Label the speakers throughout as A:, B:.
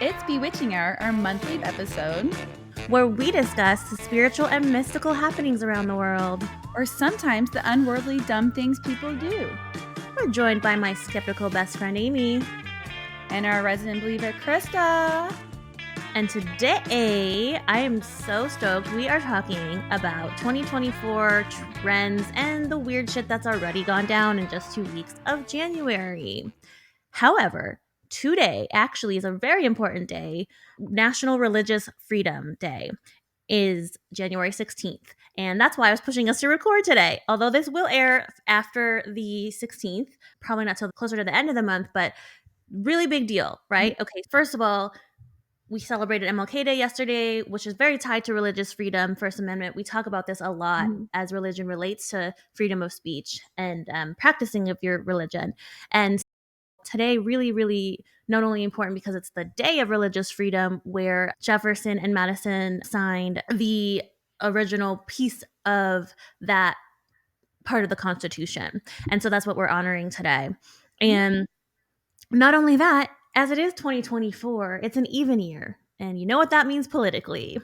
A: It's Bewitching Hour, our monthly episode,
B: where we discuss the spiritual and mystical happenings around the world.
A: or sometimes the unworldly dumb things people do.
B: We're joined by my skeptical best friend Amy.
A: And our resident believer, Krista.
B: And today, I am so stoked. We are talking about 2024 trends and the weird shit that's already gone down in just 2 weeks of January. However, today actually is a very important day. National Religious Freedom Day is January 16th. And that's why I was pushing us to record today. Although this will air after the 16th, probably not till closer to the end of the month, but really big deal, right? Okay, first of all, we celebrated MLK Day yesterday, which is very tied to religious freedom, First Amendment. We talk about this a lot as religion relates to freedom of speech and practicing of your religion. And today really not only important because it's the day of religious freedom where Jefferson and Madison signed the original piece of that part of the Constitution. And so that's what we're honoring today. And not only that, as it is 2024, it's an even year. And you know what that means politically.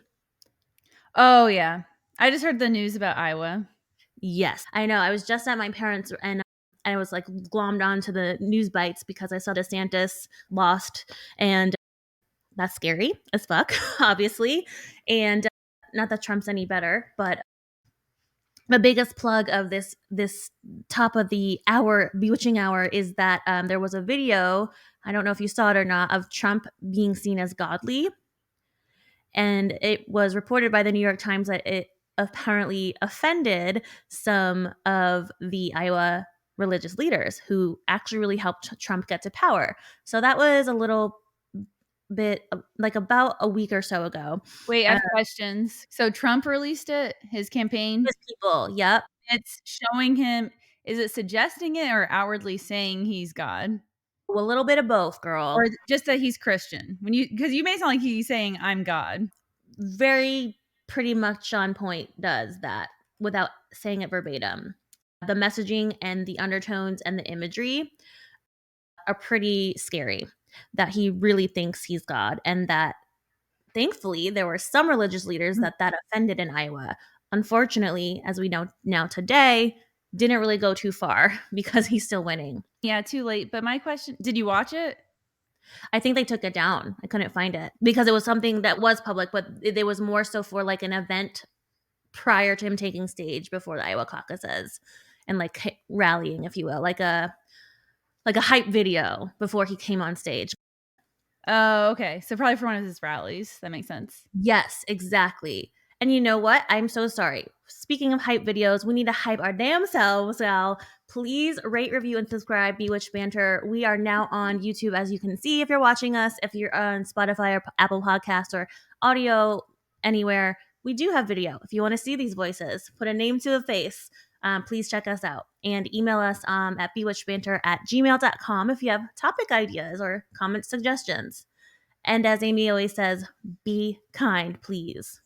A: Oh, yeah. I just heard the news about Iowa.
B: Yes, I know. I was just at my parents' and I was like glommed onto the news bites because I saw DeSantis lost, and that's scary as fuck, obviously. And not that Trump's any better, but the biggest plug of this top of the hour, Bewitching Hour, is that there was a video, I don't know if you saw it or not, of Trump being seen as godly. And it was reported by the New York Times that it apparently offended some of the Iowa religious leaders who actually really helped Trump get to power. So that was a little bit like about a week or so ago.
A: Wait, I have questions. So Trump released it, his campaign?
B: His people, yep.
A: It's showing him, is it suggesting it or outwardly saying he's God?
B: A little bit of both, girl.
A: Or just that he's Christian? Because you may sound like he's saying, I'm God.
B: Very pretty much on point does that without saying it verbatim. The messaging and the undertones and the imagery are pretty scary, that he really thinks he's God, and that thankfully there were some religious leaders that offended in Iowa. Unfortunately, as we know now today, didn't really go too far because he's still winning.
A: Yeah, too late. But my question, did you watch it?
B: I think they took it down. I couldn't find it because it was something that was public, but it was more so for like an event prior to him taking stage before the Iowa caucuses and like rallying, if you will, like a hype video before he came on stage.
A: Oh, okay. So probably for one of his rallies. That makes sense.
B: Yes, exactly. And you know what? I'm so sorry. Speaking of hype videos, we need to hype our damn selves, Al. Please rate, review, and subscribe, Bewitched Banter. We are now on YouTube, as you can see if you're watching us. If you're on Spotify or Apple Podcasts or audio anywhere, we do have video. If you want to see these voices, put a name to the face, please check us out. And email us at bewitchedbanter@gmail.com if you have topic ideas or comment suggestions. And as Amy always says, be kind, please.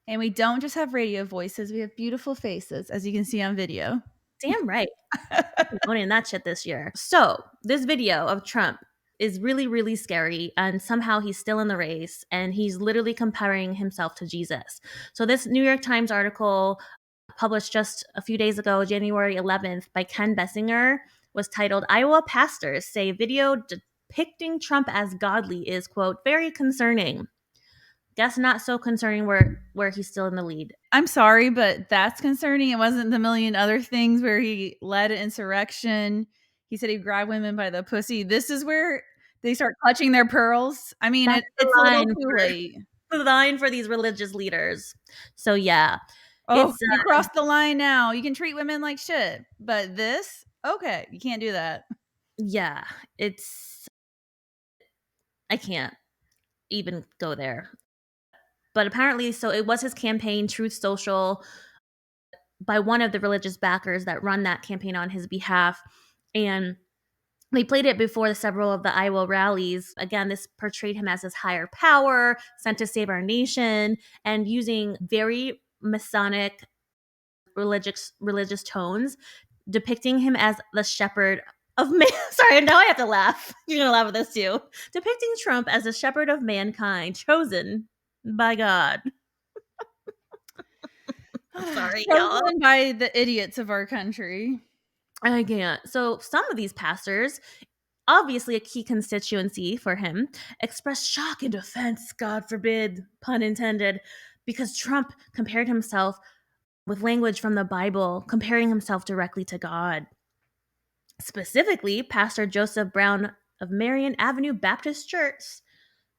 A: And we don't just have radio voices, we have beautiful faces, as you can see on video.
B: Damn right. I'm owning that shit this year. So this video of Trump is really scary, and somehow he's still in the race, and he's literally comparing himself to Jesus. So this New York Times article published just a few days ago, January 11th, by Ken Bessinger, was titled, Iowa Pastors Say Video Depicting Trump as Godly is, quote, very concerning. Guess not so concerning where he's still in the lead.
A: I'm sorry, but that's concerning. It wasn't the million other things where he led an insurrection. He said he'd grab women by the pussy. This is where they start clutching their pearls. I mean, it's a little too late.
B: The line for these religious leaders. So yeah.
A: Oh, you crossed the line now. You can treat women like shit. But this? Okay, you can't do that.
B: Yeah, I can't even go there. But apparently, so it was his campaign, Truth Social, by one of the religious backers that run that campaign on his behalf. And they played it before several of the Iowa rallies. Again, this portrayed him as this higher power, sent to save our nation, and using very Masonic religious tones, depicting him as the shepherd of man. Sorry, now I have to laugh. You're gonna laugh at this too. Depicting Trump as a shepherd of mankind, chosen by God. Sorry, y'all.
A: Chosen by the idiots of our country.
B: I can't. So some of these pastors, obviously a key constituency for him, expressed shock and offense, God forbid, pun intended, because Trump compared himself with language from the Bible, comparing himself directly to God. Specifically, Pastor Joseph Brown of Marion Avenue Baptist Church,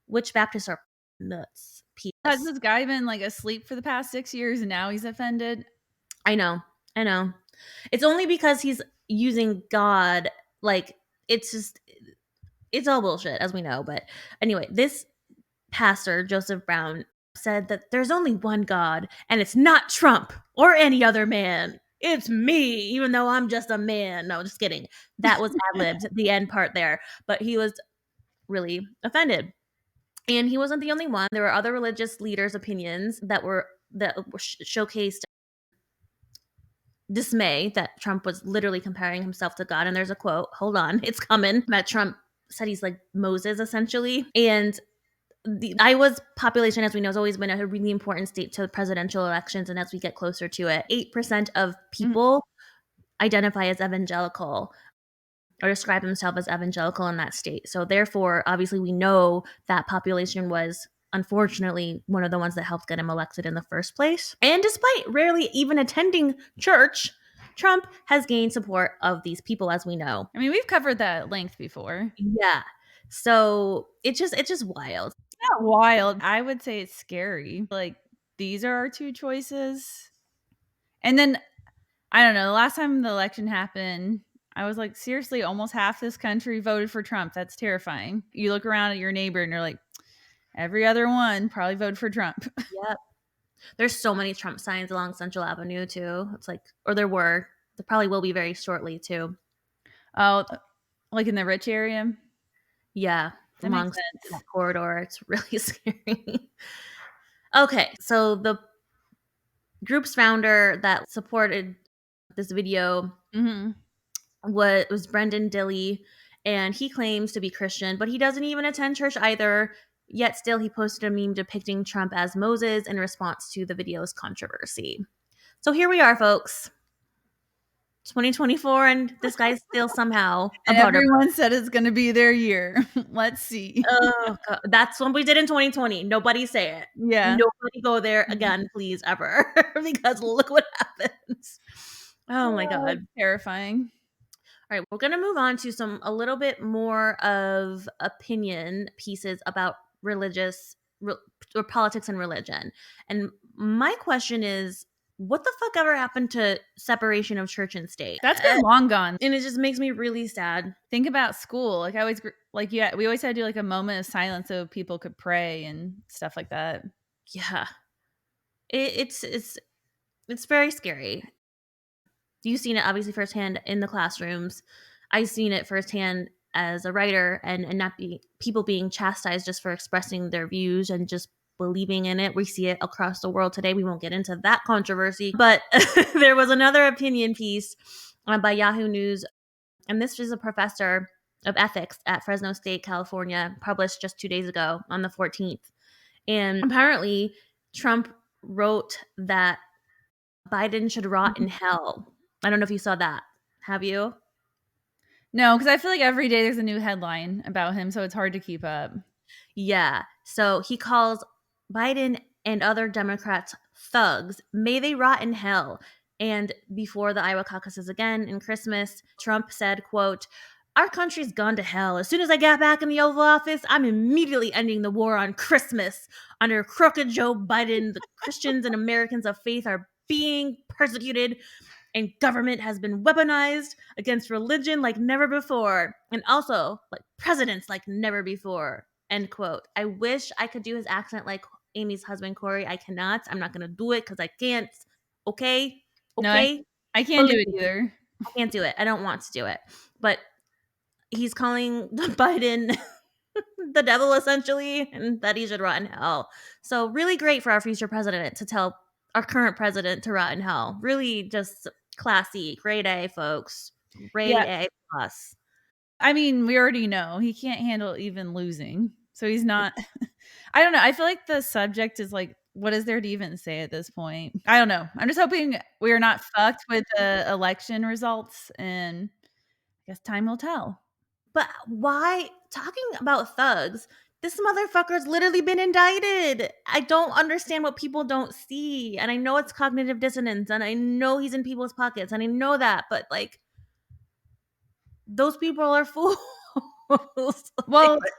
B: which Baptists are nuts.
A: Has
B: P.S.
A: this guy been like asleep for the past 6 years and now he's offended?
B: I know. It's only because he's using God, like, it's all bullshit, as we know. But anyway, this pastor, Joseph Brown, said that there's only one God, and it's not Trump or any other man. It's me, even though I'm just a man. No, just kidding. That was ad-libbed, the end part there. But he was really offended. And he wasn't the only one. There were other religious leaders' opinions that were showcased dismay that Trump was literally comparing himself to God. And there's a quote, hold on, it's coming, that Trump said he's like Moses, essentially. And the Iowa's population, as we know, has always been a really important state to presidential elections. And as we get closer to it, 8% of people identify as evangelical or describe themselves as evangelical in that state. So therefore, obviously, we know that population was unfortunately one of the ones that helped get him elected in the first place. And despite rarely even attending church, Trump has gained support of these people, as we know.
A: I mean, we've covered that at length before.
B: Yeah. So it's just wild.
A: Not wild. I would say it's scary. Like, these are our two choices. And then, I don't know, the last time the election happened, I was like, seriously, almost half this country voted for Trump. That's terrifying. You look around at your neighbor and you're like, every other one probably voted for Trump.
B: Yep. There's so many Trump signs along Central Avenue, too. It's like, or there were. There probably will be very shortly, too.
A: Oh, like in the rich area?
B: Yeah.
A: That
B: Along
A: makes sense.
B: that corridor. It's really scary. Okay. So the group's founder that supported this video was Brendan Dilley, and he claims to be Christian, but he doesn't even attend church either. Yet still, he posted a meme depicting Trump as Moses in response to the video's controversy. So here we are, folks. 2024, and this guy's still somehow a
A: And
B: butter.
A: everyone said it's going to be their year. Let's see.
B: Oh, God. That's what we did in 2020. Nobody say it.
A: Yeah.
B: Nobody go there again, please, ever. Because look what happens. Oh my God.
A: Terrifying.
B: All right, we're going to move on to a little bit more of opinion pieces about or politics and religion. And my question is, what the fuck ever happened to separation of church and state?
A: That's been long gone.
B: And it just makes me really sad.
A: Think about school. Like, I always, like, yeah, we always had to do like a moment of silence so people could pray and stuff like that.
B: Yeah. It's very scary. You've seen it obviously firsthand in the classrooms. I've seen it firsthand as a writer, and not people being chastised just for expressing their views and just believing in it. We see it across the world today. We won't get into that controversy, but there was another opinion piece by Yahoo News, and this is a professor of ethics at Fresno State, California, published just 2 days ago on the 14th. And apparently, Trump wrote that Biden should rot in hell. I don't know if you saw that. Have you?
A: No, because I feel like every day there's a new headline about him, so it's hard to keep up.
B: Yeah. So he calls Biden and other Democrats thugs. May they rot in hell. And before the Iowa caucuses again in Christmas, Trump said, quote, "Our country's gone to hell. As soon as I get back in the Oval Office, I'm immediately ending the war on Christmas. Under crooked Joe Biden, the Christians and Americans of faith are being persecuted, and government has been weaponized against religion like never before, and also like presidents like never before," end quote. I wish I could do his accent like Amy's husband, Corey. I cannot. I'm not going to do it because I can't. Okay?
A: No,
B: Okay?
A: I can't do
B: Believe
A: it
B: me.
A: either.
B: I can't do it. I don't want to do it. But he's calling Biden the devil, essentially, and that he should rot in hell. So really great for our future president to tell our current president to rot in hell. Really just classy. Grade A, folks. Grade A plus.
A: I mean, we already know he can't handle even losing. So he's not I don't know. I feel like the subject is like, what is there to even say at this point? I don't know. I'm just hoping we're not fucked with the election results, and I guess time will tell.
B: But why talking about thugs? This motherfucker's literally been indicted. I don't understand what people don't see. And I know it's cognitive dissonance and I know he's in people's pockets and I know that, but like those people are fools.
A: Well,
B: Like,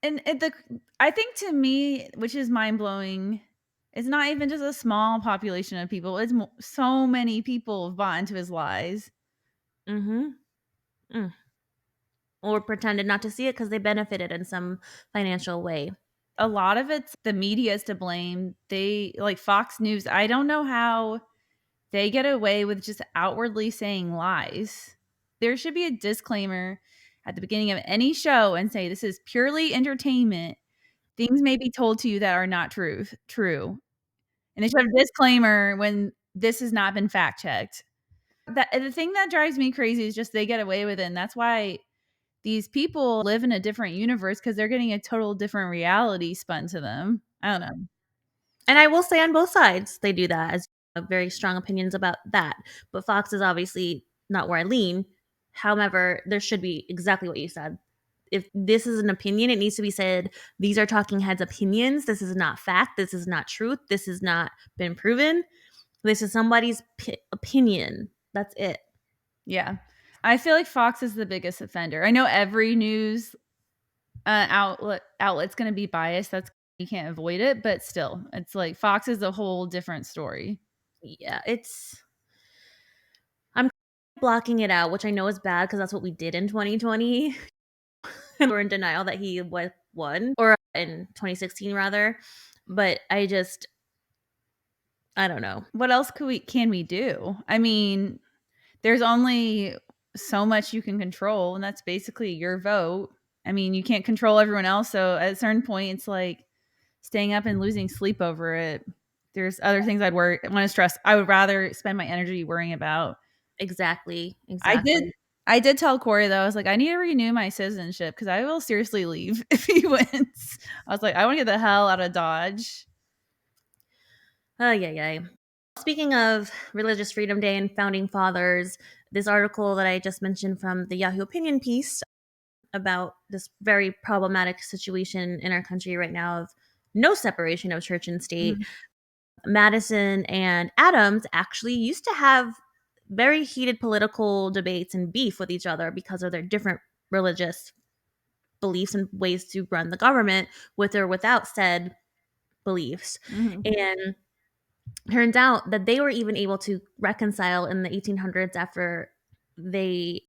A: and the I think to me, which is mind blowing, it's not even just a small population of people. It's so many people have bought into his lies.
B: mm-hmm. Mm. Or pretended not to see it because they benefited in some financial way.
A: A lot of it's the media is to blame. They like Fox News. I don't know how they get away with just outwardly saying lies. There should be a disclaimer at the beginning of any show and say this is purely entertainment. Things may be told to you that are not true. And they should have a disclaimer when this has not been fact checked. The thing that drives me crazy is just they get away with it. And that's why these people live in a different universe because they're getting a total different reality spun to them. I don't know.
B: And I will say on both sides, they do that as very strong opinions about that. But Fox is obviously not where I lean. However, there should be exactly what you said. If this is an opinion, it needs to be said, these are talking heads' opinions. This is not fact. This is not truth. This has not been proven. This is somebody's opinion. That's it.
A: Yeah. I feel like Fox is the biggest offender. I know every news outlet's going to be biased. That's you can't avoid it, but still, it's like Fox is a whole different story.
B: Yeah, I'm blocking it out, which I know is bad because that's what we did in 2020. We're in denial that he won, or in 2016 rather. But I don't know.
A: What else can we do? I mean, there's only so much you can control, and that's basically your vote. I mean, you can't control everyone else, so at a certain point, it's like staying up and losing sleep over it. There's other things want to stress. I would rather spend my energy worrying about.
B: Exactly.
A: I did.
B: Exactly.
A: I did tell Corey though. I was like, I need to renew my citizenship because I will seriously leave if he wins. I was like, I want to get the hell out of Dodge.
B: Oh, yeah, yeah. Speaking of Religious Freedom Day and founding fathers, this article that I just mentioned from the Yahoo Opinion piece about this very problematic situation in our country right now of no separation of church and state.
A: Mhm.
B: Madison and Adams actually used to have very heated political debates and beef with each other because of their different religious beliefs and ways to run the government with or without said beliefs.
A: Mhm.
B: And turns out that they were even able to reconcile in the 1800s after they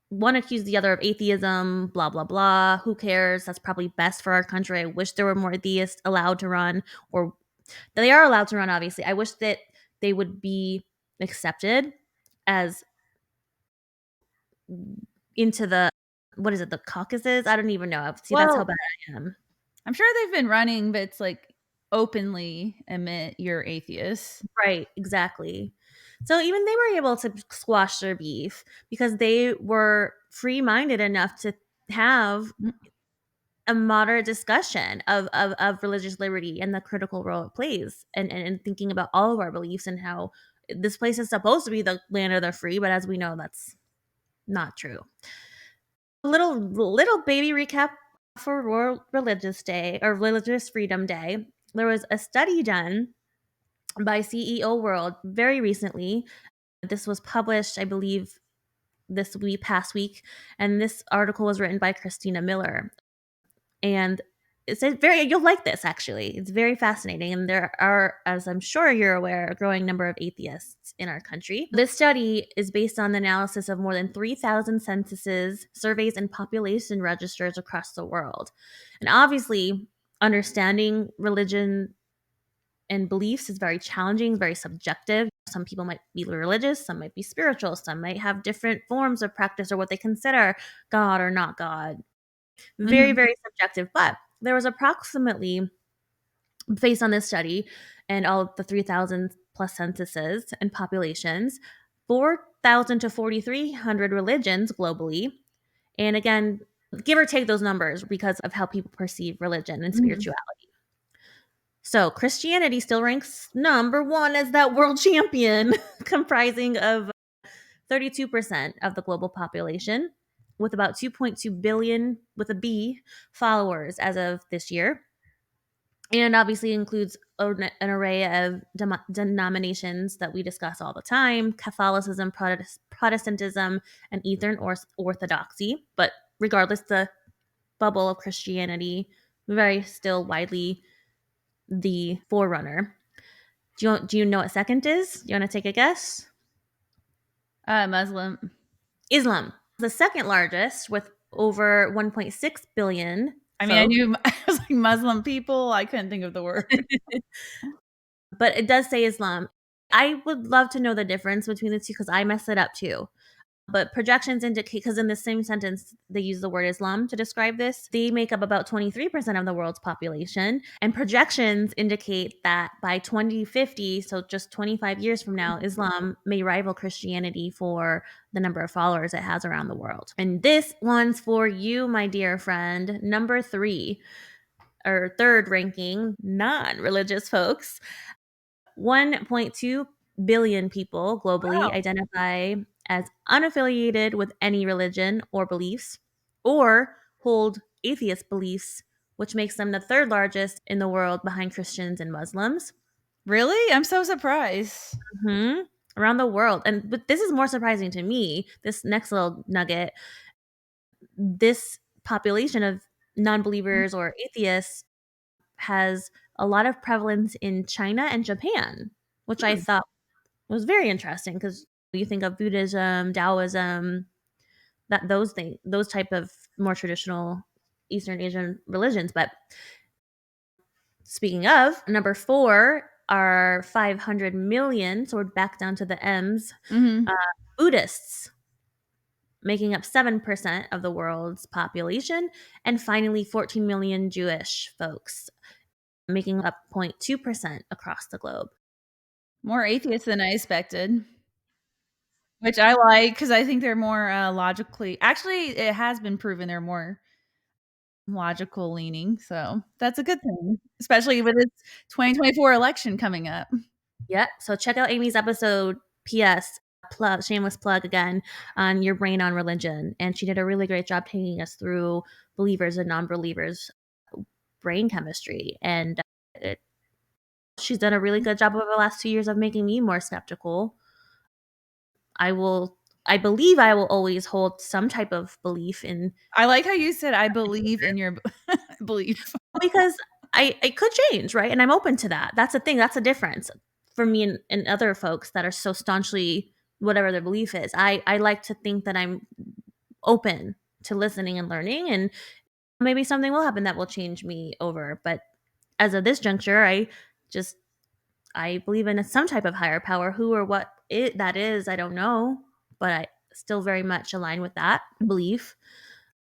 B: one accused the other of atheism, blah, blah, blah. Who cares? That's probably best for our country. I wish there were more atheists allowed to run, or they are allowed to run, obviously. I wish that they would be accepted as into the, what is it, the caucuses? I don't even know. See, that's how
A: Well,
B: bad I am.
A: I'm sure they've been running, but it's like openly admit you're atheist.
B: Right, exactly. So even they were able to squash their beef because they were free minded enough to have
A: Mm,
B: a moderate discussion of religious liberty and the critical role it plays and thinking about all of our beliefs and how this place is supposed to be the land of the free, but as we know, that's not true. Little baby recap for World Religious Day or Religious Freedom Day. There was a study done by CEO World very recently. This was published, I believe, this past week, and this article was written by Christina Miller. And it's a very you'll like this actually. It's very fascinating, and there are, as I'm sure you're aware, a growing number of atheists in our country. This study is based on the analysis of more than 3,000 censuses, surveys, and population registers across the world. And obviously, understanding religion and beliefs is very challenging, very subjective. Some people might be religious, some might be spiritual, some might have different forms of practice or what they consider God or not God. Very,
A: mhm.
B: very subjective. But there was approximately, based on this study and all of the 3,000 plus censuses and populations, 4,000 to 4,300 religions globally, And again, give or take those numbers because of how people perceive religion and
A: Mhm.
B: spirituality. So Christianity still ranks number one as that world champion, comprising of 32% of the global population, with about 2.2 billion with a B followers as of this year. And obviously includes an array of denominations that we discuss all the time: Catholicism, Protestantism, and Eastern Orthodoxy. But regardless, the bubble of Christianity very still widely the forerunner. Do you know what second is? You want to take a guess?
A: Muslim.
B: Islam, the second largest, with over 1.6 billion
A: I mean, I
B: folks.
A: knew I was like Muslim people. I couldn't think of the word.
B: But it does say Islam. I would love to know the difference between the two because I mess it up too. But projections indicate, because in the same sentence they use the word Islam to describe this, they make up about 23% of the world's population. And projections indicate that by 2050, so just 25 years from now, Islam may rival Christianity for the number of followers it has around the world. And this one's for you, my dear friend. Number 3, or third ranking, non religious folks. 1.2 billion people globally
A: Wow.
B: identify as unaffiliated with any religion or beliefs, or hold atheist beliefs, which makes them the third largest in the world behind Christians and Muslims.
A: Really? I'm so surprised.
B: Mhm. Around the world. But this is more surprising to me, this next little nugget. This population of non-believers or atheists has a lot of prevalence in China and Japan, which I
A: Hmm.
B: thought was very interesting because you think of Buddhism, Taoism, that those type of more traditional Eastern Asian religions. But speaking of, number 4 are 500 million, so we're back down to the M's, uh,
A: Mhm.
B: Buddhists, making up 7% of the world's population. And finally, 14 million Jewish folks, making up 0.2% across the globe.
A: More atheists than I expected, which I like because I think they're more, logically actually, it has been proven they're more logical leaning, so that's a good thing, especially with this 2024 election coming up.
B: Yep. So check out Amy's episode. P.S. Plug, shameless plug again, on Your Brain on Religion. And she did a really great job taking us through believers and non believers' brain chemistry. And she's done a really good job over the last 2 years of making me more skeptical. I believe I will always hold some type of belief in,
A: I like how you said, "I believe in your belief."
B: because I could change, right? And I'm open to that. That's the thing. That's the difference for me and other folks that are so staunchly whatever their belief is. I like to think that I'm open to listening and learning, and maybe something will happen that will change me over. But as of this juncture, just I believe in some type of higher power. Who or what that is, I don't know, but I still very much align with that belief.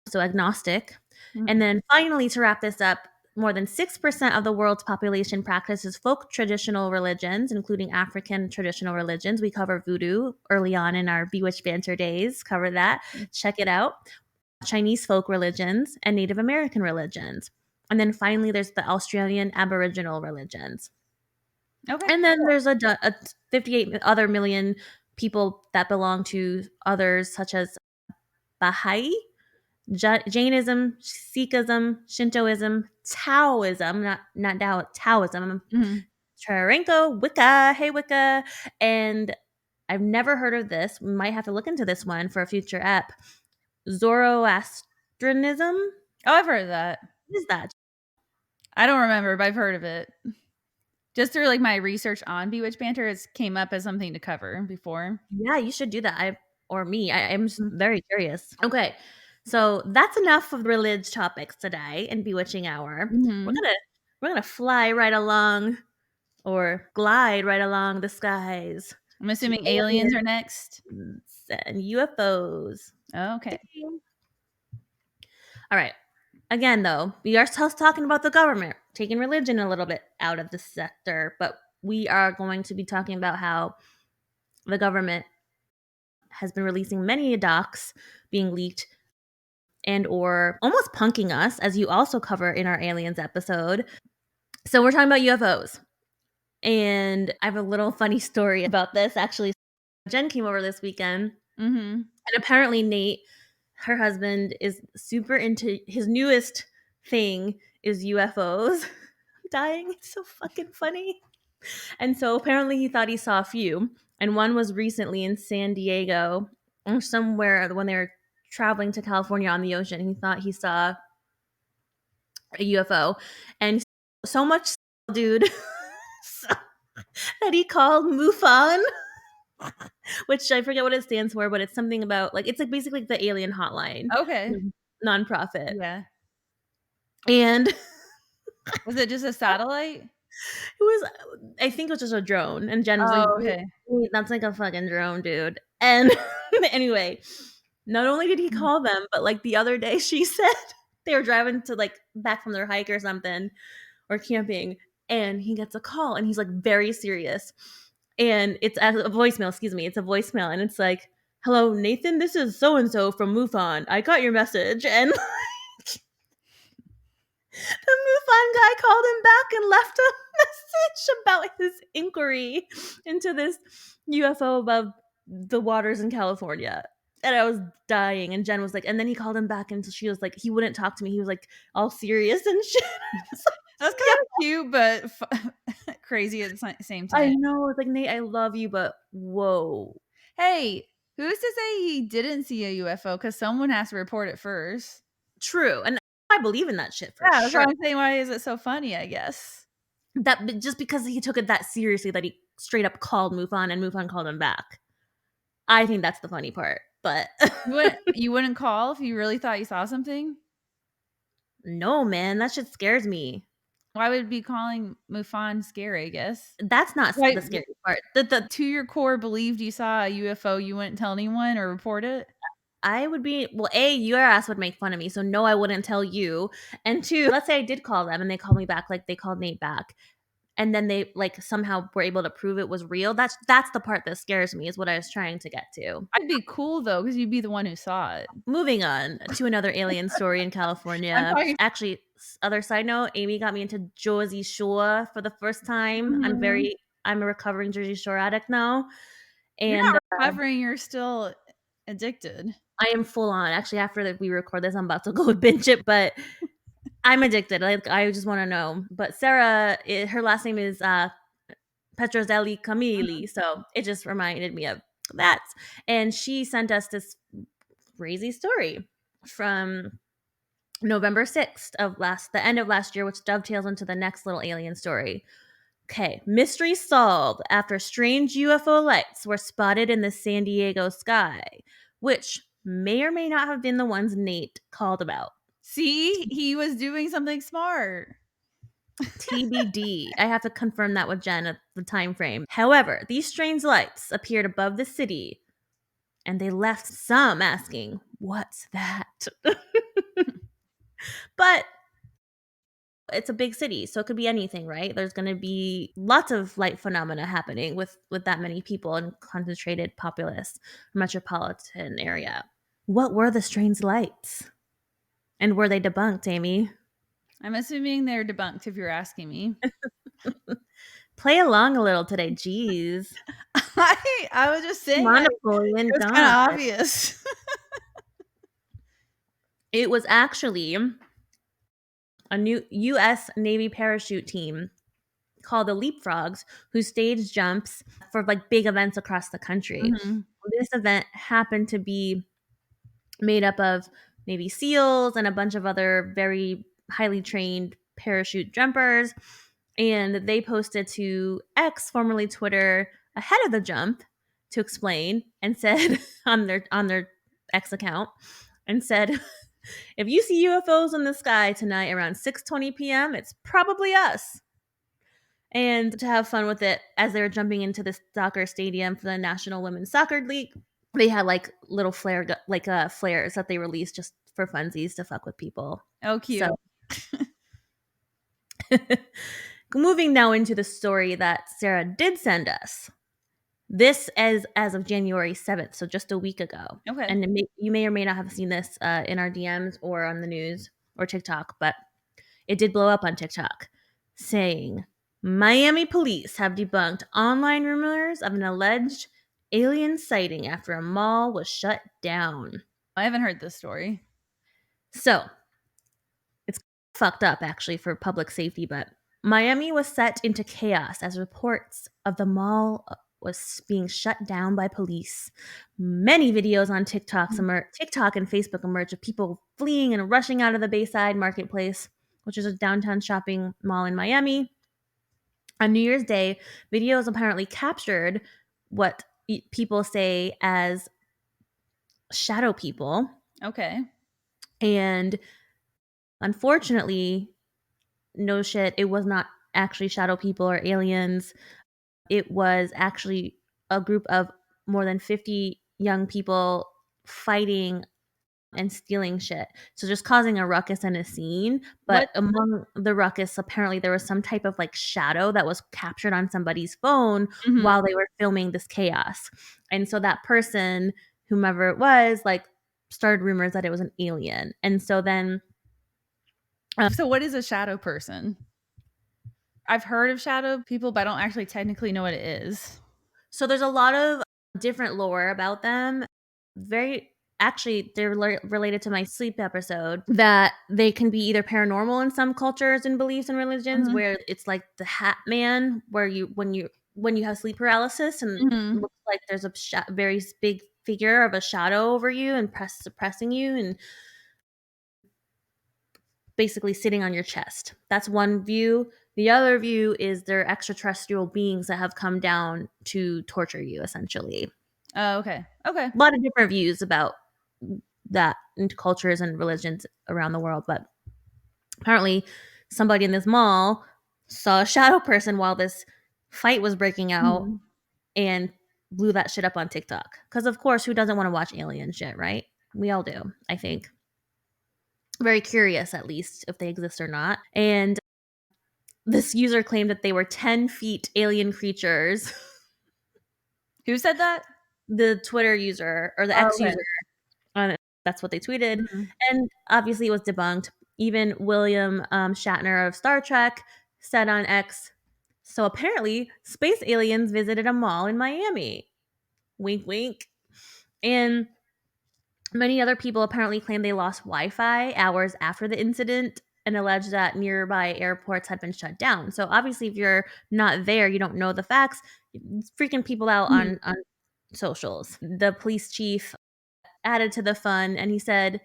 B: So agnostic. And
A: Mm.
B: then finally, to wrap this up, more than 6% of the world's population practices folk traditional religions, including African traditional religions. We cover voodoo early on in our Bewitched Banter days, cover that. Check it out. Chinese folk religions and Native American religions. And then finally, there's the Australian Aboriginal religions.
A: Okay.
B: And then there's a 58 other million people that belong to others, such as Baha'i, Jainism, Sikhism, Shintoism, Taoism, not Tao, Taoism,
A: Mhm.
B: Charenko, Wicca, hey Wicca, and I've never heard of this. We might have to look into this one for a future ep. Zoroastrianism?
A: Oh, I've heard of that.
B: What is that?
A: I don't remember, but I've heard of it. Just through, like, my research on Bewitched Banter, it's came up as something to cover before.
B: Yeah, you should do that. I'm just
A: Mm.
B: very curious. Okay, so that's enough of religious topics today in Bewitching Hour. We're
A: Mhm.
B: gonna we're gonna fly right along, or glide right along the skies
A: I'm
B: to
A: assuming aliens are next.
B: aliens and UFOs.
A: Okay.
B: Ding. All right. Again, though, we are still talking about the government, taking religion a little bit out of the sector, but we are going to be talking about how the government has been releasing many docs being leaked and or almost punking us, as you also cover in our aliens episode. So we're talking about UFOs. And I have a little funny story about this. Actually, Jen came over this weekend,
A: Mhm.
B: and apparently Nate, her husband, is super into his newest thing is UFOs. I'm dying. It's so fucking funny. And so apparently he thought he saw a few, and one was recently in San Diego or somewhere when they were traveling to California on the ocean. He thought he saw a UFO, and so much, dude, so, that he called MUFON, which I forget what it stands for, but it's something about like it's like basically the alien hotline
A: Okay.
B: nonprofit,
A: Yeah.
B: and
A: Was it just a satellite?
B: it was, I think it was just a drone. And Jen was like,
A: Oh,
B: wait,
A: okay.
B: wait, that's like a fucking drone, dude. And anyway, not only did he
A: Mhm.
B: call them, but like the other day she said they were driving to like back from their hike or something or camping, and he gets a call and he's like very serious. And it's a voicemail, excuse me, it's a voicemail, and it's like, "Hello, Nathan, this is so and so from MUFON. I got your message." And the MUFON guy called him back and left a message about his inquiry into this UFO above the waters in California. And I was dying. And Jen was like, and then he called him back, and she was like, he wouldn't talk to me. He was like all serious and shit. It's like,
A: That's
B: yeah,
A: kind of cute, but crazy at the same
B: I
A: time.
B: know. It's like, Nate, I love you, but whoa.
A: Hey, who's to say he didn't see a UFO? Because someone has to report it first.
B: True. And I believe in that shit for
A: Yeah, that's
B: sure.
A: what I'm saying. Why is it so funny, I guess?
B: That just because he took it that seriously that he straight up called MUFON and MUFON called him back. I think that's the funny part. But
A: You wouldn't call if you really thought you saw something?
B: no, man, that shit scares me.
A: Why would be calling MUFON scary, I guess?
B: That's not
A: Right,
B: the scary part. The
A: to your core believed you saw a UFO, you wouldn't tell anyone or report it?
B: I would be, well, A, your ass would make fun of me, so no, I wouldn't tell you. And two, let's say I did call them and they called me back, like they called Nate back, and then they like somehow were able to prove it was real. That's the part that scares me, is what I was trying to get to.
A: I'd be cool though, because you'd be the one who saw it.
B: Moving on to another alien story in
A: I'm
B: California.
A: talking.
B: Actually, other side note, Amy got me into Jersey Shore for the first time.
A: Mhm.
B: I'm a recovering Jersey Shore addict now.
A: You're
B: And
A: not recovering, you're still addicted.
B: I am full on. Actually, after that we record this, I'm about to go binge it, but I'm addicted. Like, I just want to know. But Sarah, her last name is Petrozelli Camili, so it just reminded me of that. And she sent us this crazy story from November 6th of the end of last year, which dovetails into the next little alien story. Okay, mystery solved after strange UFO lights were spotted in the San Diego sky, which may or may not have been the ones Nate called about.
A: See, he was doing something smart.
B: TBD. I have to confirm that with Jen at the time frame. However, these strange lights appeared above the city, and they left some asking, "What's that?" But it's a big city, so it could be anything, right? There's going to be lots of light phenomena happening with that many people and concentrated populous metropolitan area. What were the strange lights? And were they debunked, Amy?
A: I'm assuming they're debunked if you're asking me.
B: Play along a little today, jeez.
A: I was just saying,
B: Come on,
A: it
B: Napoleon,
A: was kinda
B: God.
A: obvious.
B: It was actually a new U.S. Navy parachute team called the Leapfrogs, who stage jumps for like big events across the country.
A: Mhm.
B: This event happened to be made up of Navy SEALs and a bunch of other very highly trained parachute jumpers. And they posted to X, formerly Twitter, ahead of the jump to explain, and said on their X account, and said, "If you see UFOs in the sky tonight around 6:20 p.m., it's probably us." And to have fun with it, as they were jumping into the soccer stadium for the National Women's Soccer League, they had like little flares that they released just for funsies to fuck with people.
A: Oh, cute.
B: So moving now into the story that Sarah did send us. This as of January 7th, so just a week ago.
A: Okay.
B: And you may or may not have seen this in our DMs or on the news or TikTok, but it did blow up on TikTok saying Miami police have debunked online rumors of an alleged alien sighting after a mall was shut down.
A: I haven't heard this story.
B: So it's fucked up actually for public safety, but Miami was set into chaos as reports of the mall was being shut down by police. Many videos on TikTok and Facebook emerged of people fleeing and rushing out of the Bayside Marketplace, which is a downtown shopping mall in Miami. On New Year's Day, videos apparently captured what people say as shadow people.
A: Okay.
B: And unfortunately, no shit, it was not actually shadow people or aliens. It was actually a group of more than 50 young people fighting and stealing shit. So just causing a ruckus and a scene. But
A: What
B: among the ruckus, apparently there was some type of like shadow that was captured on somebody's phone
A: Mhm.
B: while they were filming this chaos. And so that person, whomever it was, like started rumors that it was an alien. And so then
A: So what is a shadow person? I've heard of shadow people, but I don't actually technically know what it is.
B: so there's a lot of different lore about them. Very actually, they're related to my sleep episode that they can be either paranormal in some cultures and beliefs and religions,
A: Mhm.
B: where it's like the Hat Man, where when you have sleep paralysis and
A: Mhm.
B: looks like there's a very big figure of a shadow over you and suppressing you and basically sitting on your chest. That's one view. The other view is they're extraterrestrial beings that have come down to torture you, essentially.
A: Oh, okay. Okay.
B: A lot of different views about that in cultures and religions around the world. But apparently, somebody in this mall saw a shadow person while this fight was breaking out
A: Mhm.
B: and blew that shit up on TikTok. Because, of course, who doesn't want to watch alien shit, right? We all do, I think. Very curious, at least, if they exist or not. And this user claimed that they were 10 feet alien creatures.
A: Who said that?
B: The Twitter user or the
A: Oh,
B: X
A: okay.
B: user, that's what they tweeted.
A: Mhm.
B: And obviously, it was debunked. Even William Shatner of Star Trek said on X, so apparently, space aliens visited a mall in Miami. Wink, wink. And many other people apparently claim they lost Wi Fi hours after the incident and allege that nearby airports had been shut down. So obviously, if you're not there, you don't know the facts. It's freaking people out
A: Mhm.
B: on socials. The police chief added to the fun and he said,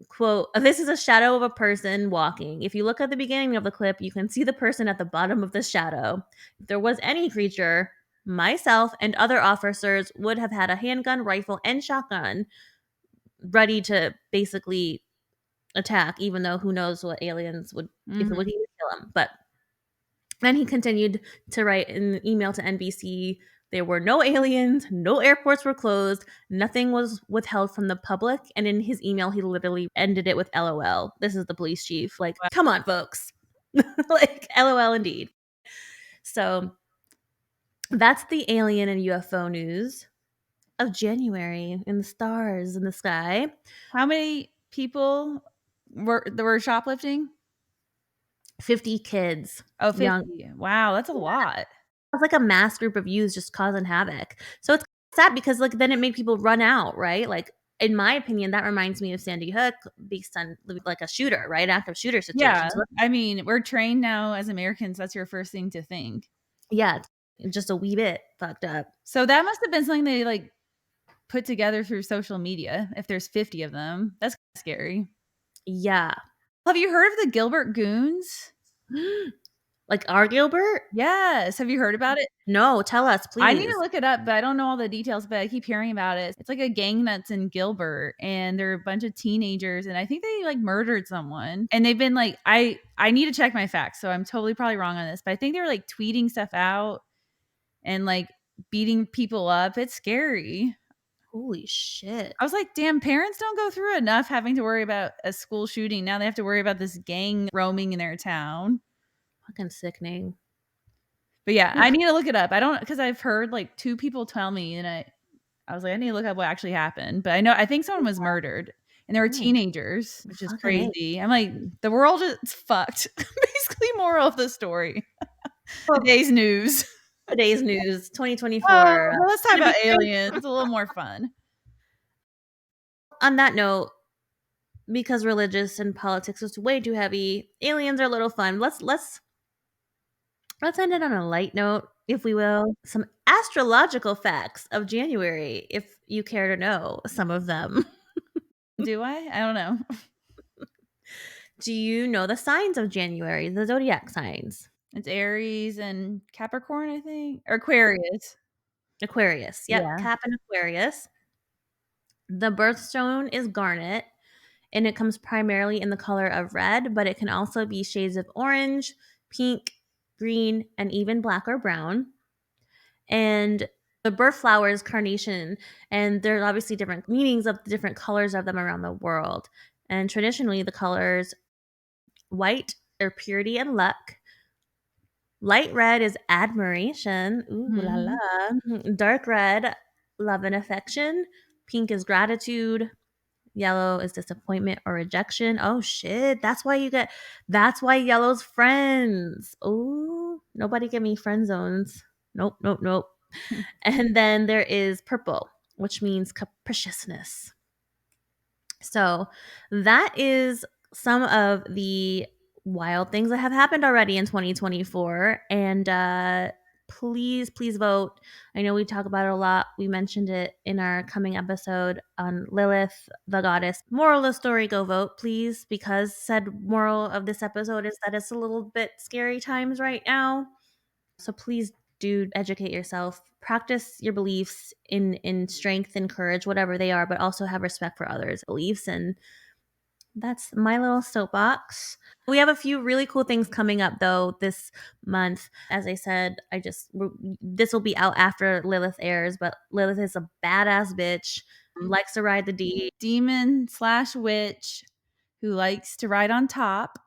B: quote, this is a shadow of a person walking. If you look at the beginning of the clip, you can see the person at the bottom of the shadow. If there was any creature, myself and other officers would have had a handgun, rifle, and shotgun ready to basically attack, even though who knows what aliens would, if it would
A: Mhm.
B: even kill him. But then he continued to write in an email to NBC, there were no aliens, no airports were closed, nothing was withheld from the public. And in his email, he literally ended it with LOL. This is the police chief. Like, come on, folks. Like, LOL indeed. So that's the alien and UFO news of January in the stars in the sky.
A: How many people were shoplifting?
B: 50 kids,
A: Oh,
B: young.
A: 50. Wow, that's a lot.
B: It's like a mass group of youths just causing havoc. So it's sad because like then it made people run out, right? Like in my opinion, that reminds me of Sandy Hook based on like a shooter, right? Active shooter situation.
A: Yeah.
B: So
A: I mean, we're trained now as Americans, that's your first thing to think.
B: yeah, it's just a wee bit fucked up.
A: So that must have been something they, like, put together through social media if there's 50 of them. That's scary.
B: Yeah.
A: Have you heard of the Gilbert Goons?
B: Like our Gilbert?
A: Yes. Have you heard about it?
B: No, tell us,
A: I need to
B: please.
A: look it up, but I don't know all the details, but I keep hearing about it. It's like a gang that's in Gilbert, and they're a bunch of teenagers, and I think they, like, murdered someone, and they've been, like I need to check my facts, so I'm totally probably wrong on this, but I think they were, like, tweeting stuff out and, like, beating people up. It's scary.
B: Holy shit.
A: I was like, "Damn, parents don't go through enough having to worry about a school shooting. Now they have to worry about this gang roaming in their town."
B: Fucking sickening.
A: But yeah, I need to look it up. I don't, because I've heard like 2 people tell me, and I was like, I need to look up what actually happened. But I think someone was murdered, and they were
B: Oh,
A: teenagers, which is
B: fucking A.
A: crazy. I'm like, the world is fucked. Basically, moral of the story.
B: Well,
A: Today's news.
B: today's news,
A: Oh,
B: 2024.
A: well, let's talk
B: Gonna be
A: about
B: crazy.
A: aliens. It's a little more fun.
B: On that note, because religious and politics is way too heavy, aliens are a little fun. Let's end it on a light note, if we will. Some astrological facts of January, if you care to know some of them.
A: Do I? I don't know.
B: Do you know the signs of January, the zodiac signs?
A: It's Aries and Capricorn, I think, or Aquarius.
B: Aquarius. Yep,
A: Yeah.
B: Cap and Aquarius. The birthstone is garnet, and it comes primarily in the color of red, but it can also be shades of orange, pink, green, and even black or brown. And the birth flower is carnation, and there's obviously different meanings of the different colors of them around the world. And traditionally, the colors white are purity and luck. Light red is admiration. Ooh la
A: Mhm.
B: la. Dark red, love and affection. Pink is gratitude. Yellow is disappointment or rejection. Oh shit. That's why yellow's friends. Oh, nobody give me friend zones. Nope, nope, nope. And then there is purple, which means capriciousness. So that is some of the wild things that have happened already in 2024. And please vote. I know we talk about it a lot. We mentioned it in our coming episode on Lilith, the goddess. Moral of the story, go vote, please, because said moral of this episode is that it's a little bit scary times right now. So please do educate yourself, practice your beliefs in strength and courage, whatever they are, but also have respect for others' beliefs. And that's my little soapbox. We have a few really cool things coming up though this month. As I said, this will be out after Lilith airs, but Lilith is a badass bitch, likes to ride the D.
A: Demon/witch who likes to ride on top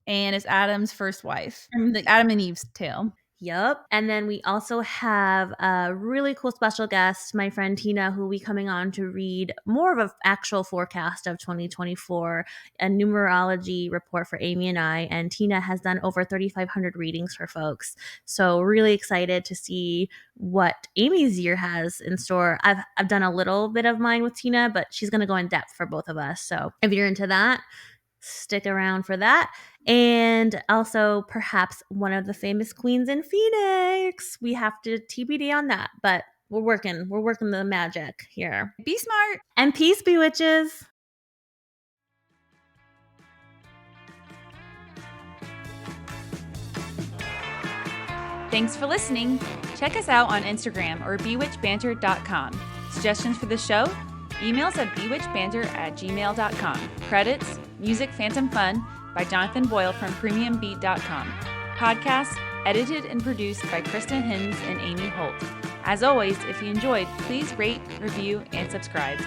A: and is Adam's first wife. Like Adam and Eve's tale.
B: Yup. And then we also have a really cool special guest, my friend Tina, who will be coming on to read more of an actual forecast of 2024, a numerology report for Amy and I. And Tina has done over 3,500 readings for folks. So really excited to see what Amy's year has in store. I've done a little bit of mine with Tina, but she's going to go in depth for both of us. So if you're into that, stick around for that. And also perhaps one of the famous queens in Phoenix. We have to TBD on that, but we're working the magic here.
A: Be smart.
B: And peace, bewitches.
A: Thanks for listening. Check us out on Instagram or bewitchbanter.com. Suggestions for the show? Emails at bewitchbanter@gmail.com. Credits, music Phantom Fun by Jonathan Boyle from premiumbeat.com. Podcast edited and produced by Kristen Hinz and Amy Holt. As always, if you enjoyed, please rate, review, and subscribe.